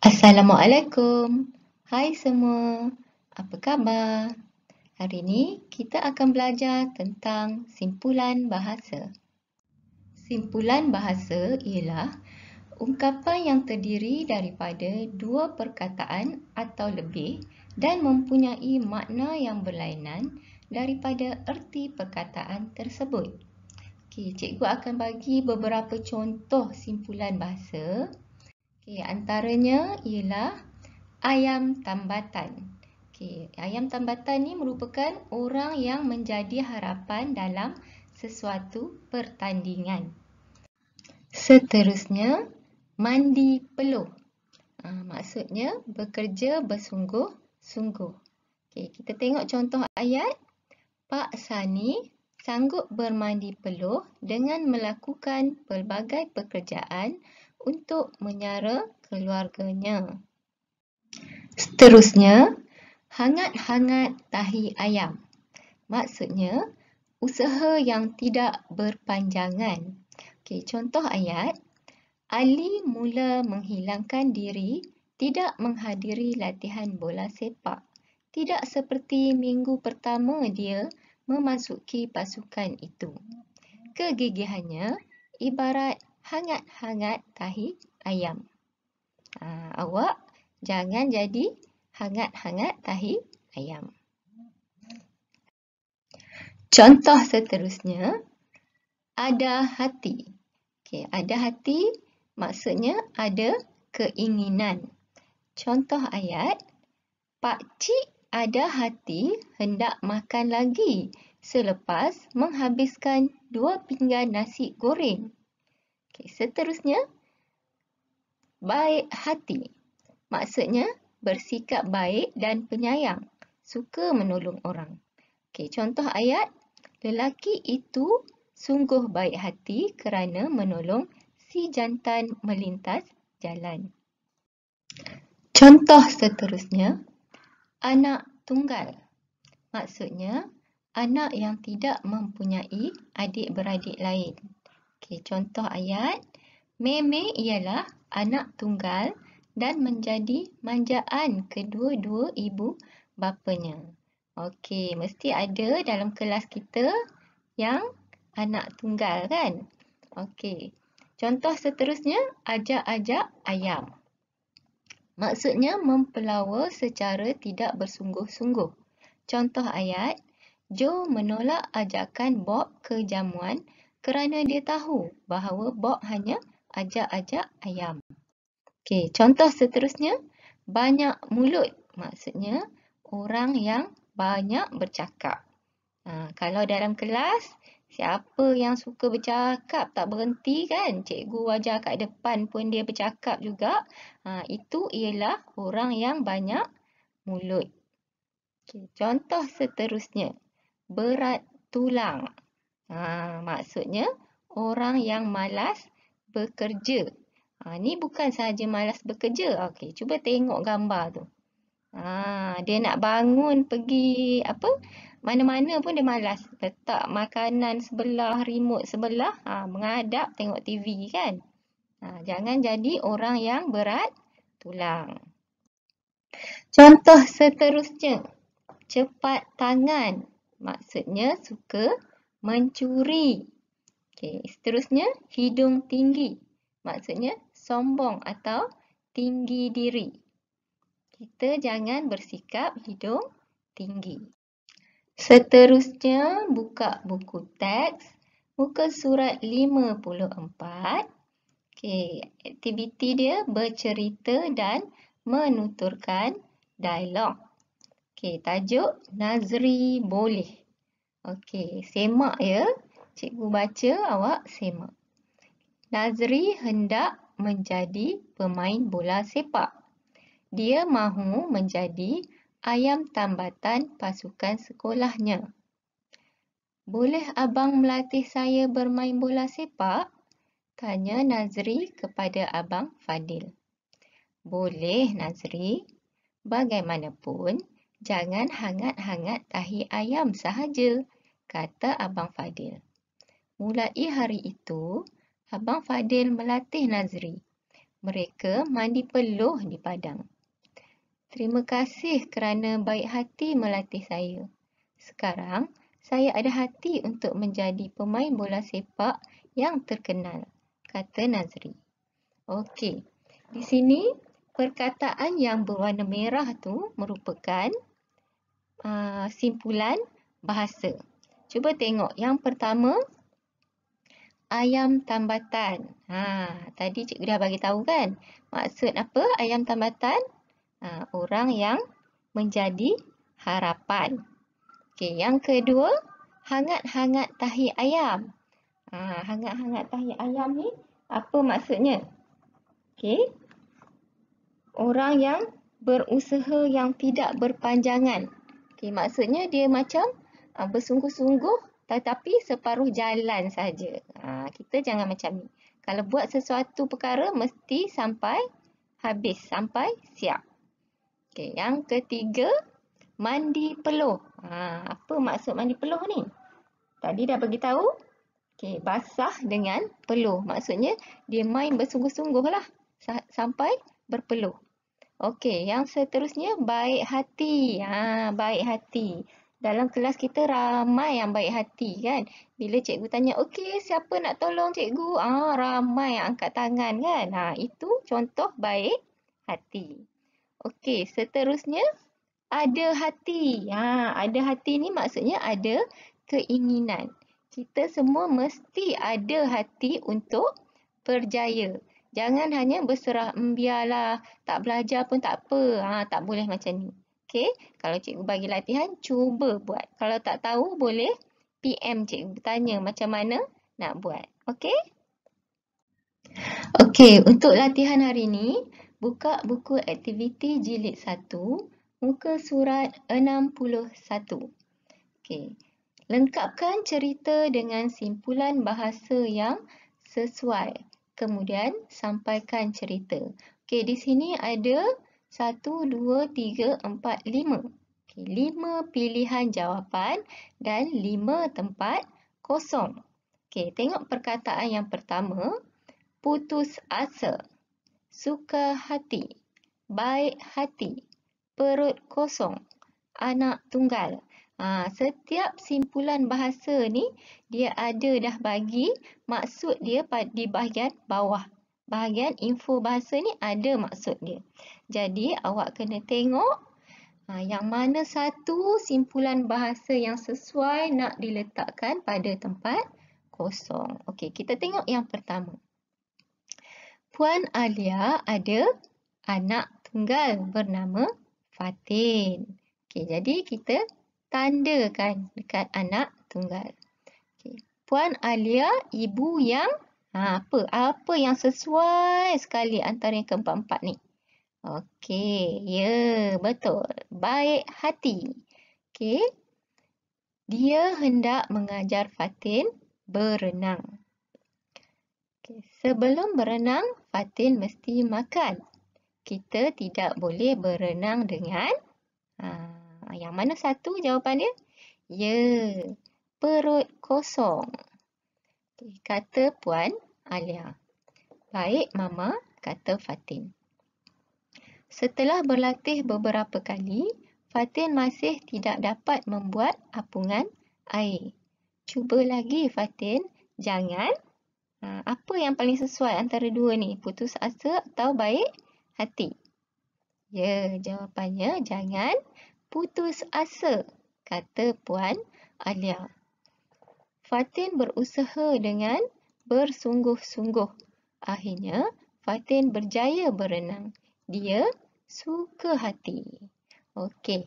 Assalamualaikum. Hai semua. Apa khabar? Hari ini kita akan belajar tentang simpulan bahasa. Simpulan bahasa ialah ungkapan yang terdiri daripada dua perkataan atau lebih dan mempunyai makna yang berlainan daripada erti perkataan tersebut. Okey, cikgu akan bagi beberapa contoh simpulan bahasa. Okey, antaranya ialah ayam tambatan. Okey, ayam tambatan ni merupakan orang yang menjadi harapan dalam sesuatu pertandingan. Seterusnya, mandi peluh. Maksudnya bekerja bersungguh-sungguh. Okey, kita tengok contoh ayat. Pak Sani sanggup bermandi peluh dengan melakukan pelbagai pekerjaan untuk menyara keluarganya. Seterusnya, hangat-hangat tahi ayam. Maksudnya, usaha yang tidak berpanjangan. Okey, contoh ayat. Ali mula menghilangkan diri tidak menghadiri latihan bola sepak. Tidak seperti minggu pertama dia memasuki pasukan itu. Kegigihannya ibarat hangat-hangat tahi ayam. Awak jangan jadi hangat-hangat tahi ayam. Contoh seterusnya, ada hati. Okey, ada hati maksudnya ada keinginan. Contoh ayat, Pak Cik ada hati hendak makan lagi selepas menghabiskan 2 pinggan nasi goreng. Okey, seterusnya, baik hati. Maksudnya bersikap baik dan penyayang, suka menolong orang. Okey, contoh ayat, lelaki itu sungguh baik hati kerana menolong si jantan melintas jalan. Contoh seterusnya, anak tunggal. Maksudnya anak yang tidak mempunyai adik-beradik lain. Okey, contoh ayat, Meme ialah anak tunggal dan menjadi manjaan kedua-dua ibu bapanya. Okey, mesti ada dalam kelas kita yang anak tunggal kan? Okey, contoh seterusnya, ajak-ajak ayam. Maksudnya mempelawa secara tidak bersungguh-sungguh. Contoh ayat, Joe menolak ajakan Bob ke jamuan kerana dia tahu bahawa Bob hanya ajak-ajak ayam. Okey, contoh seterusnya, banyak mulut. Maksudnya orang yang banyak bercakap. Kalau dalam kelas, siapa yang suka bercakap tak berhenti kan? Cikgu ajar kat depan pun dia bercakap juga. Itu ialah orang yang banyak mulut. Okay, contoh seterusnya, berat tulang. Maksudnya orang yang malas bekerja. Ni bukan sahaja malas bekerja. Okey, cuba tengok gambar tu. Dia nak bangun pergi mana-mana pun dia malas. Letak makanan sebelah, remote sebelah, menghadap tengok TV kan. Jangan jadi orang yang berat tulang. Contoh seterusnya, cepat tangan. Maksudnya suka mencuri. Okey, seterusnya hidung tinggi. Maksudnya sombong atau tinggi diri. Kita jangan bersikap hidung tinggi. Seterusnya, buka buku teks, muka surat 54. Okey, aktiviti dia bercerita dan menuturkan dialog. Okey, tajuk Nazri boleh. Okey, semak ya. Cikgu baca, awak semak. Nazri hendak menjadi pemain bola sepak. Dia mahu menjadi ayam tambatan pasukan sekolahnya. Boleh abang melatih saya bermain bola sepak? Tanya Nazri kepada abang Fadil. Boleh Nazri. Bagaimanapun, jangan hangat-hangat tahi ayam sahaja, kata abang Fadil. Mulai hari itu, abang Fadil melatih Nazri. Mereka mandi peluh di padang. Terima kasih kerana baik hati melatih saya. Sekarang, saya ada hati untuk menjadi pemain bola sepak yang terkenal, kata Nazri. Okey, di sini perkataan yang berwarna merah tu merupakan simpulan bahasa. Cuba tengok yang pertama, ayam tambatan. Tadi cikgu dah bagi tahu kan? Maksud apa ayam tambatan? Orang yang menjadi harapan. Okey, yang kedua, hangat-hangat tahi ayam. Hangat-hangat tahi ayam ni apa maksudnya? Okey. Orang yang berusaha yang tidak berpanjangan. Okey, maksudnya dia macam bersungguh-sungguh tetapi separuh jalan saja. Kita jangan macam ni. Kalau buat sesuatu perkara mesti sampai habis, sampai siap. Okey, yang ketiga, mandi peluh. Apa maksud mandi peluh ni? Tadi dah bagi tahu. Okey, basah dengan peluh. Maksudnya dia main bersungguh-sungguh lah sampai berpeluh. Okey, yang seterusnya baik hati. Baik hati. Dalam kelas kita ramai yang baik hati kan. Bila cikgu tanya, okey siapa nak tolong cikgu? Ramai yang angkat tangan kan. Itu contoh baik hati. Okey, seterusnya ada hati. Ada hati ni maksudnya ada keinginan. Kita semua mesti ada hati untuk berjaya. Jangan hanya berserah, biarlah tak belajar pun tak apa. Tak boleh macam ni. Okey, kalau cikgu bagi latihan, cuba buat. Kalau tak tahu, boleh PM cikgu tanya macam mana nak buat. Okey? Okey, untuk latihan hari ni, buka buku aktiviti jilid 1, muka surat 61. Okey. Lengkapkan cerita dengan simpulan bahasa yang sesuai. Kemudian sampaikan cerita. Okey, di sini ada 1, 2, 3, 4, 5. Okey, 5 pilihan jawapan dan 5 tempat kosong. Okey, tengok perkataan yang pertama. Putus asa, suka hati, baik hati, perut kosong, anak tunggal. Setiap simpulan bahasa ni dia ada dah bagi maksud dia di bahagian bawah. Bahagian info bahasa ni ada maksud dia. Jadi awak kena tengok yang mana satu simpulan bahasa yang sesuai nak diletakkan pada tempat kosong. Okey, kita tengok yang pertama. Puan Alia ada anak tunggal bernama Fatin. Okey, jadi kita tandakan dekat anak tunggal. Okay. Puan Alia, ibu yang apa yang sesuai sekali antara yang keempat-empat ni? Okey, ya, betul. Baik hati. Okey. Dia hendak mengajar Fatin berenang. Okay. Sebelum berenang, Fatin mesti makan. Kita tidak boleh berenang dengan yang mana satu jawapan dia? Ya, perut kosong. Okay, kata Puan Alia. Baik, Mama, kata Fatin. Setelah berlatih beberapa kali, Fatin masih tidak dapat membuat apungan air. Cuba lagi, Fatin. Jangan. Apa yang paling sesuai antara dua ni? Putus asa atau baik hati? Ya, jawapannya jangan putus asa, kata Puan Alia. Fatin berusaha dengan bersungguh-sungguh. Akhirnya, Fatin berjaya berenang. Dia suka hati. Okey.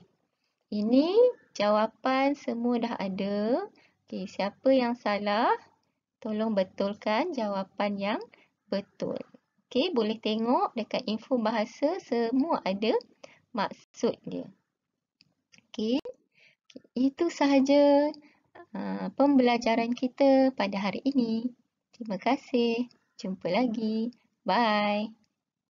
Ini jawapan semua dah ada. Okey, siapa yang salah? Tolong betulkan jawapan yang betul. Okey, boleh tengok dekat info bahasa semua ada maksud dia. Okey, itu sahaja pembelajaran kita pada hari ini. Terima kasih. Jumpa lagi. Bye.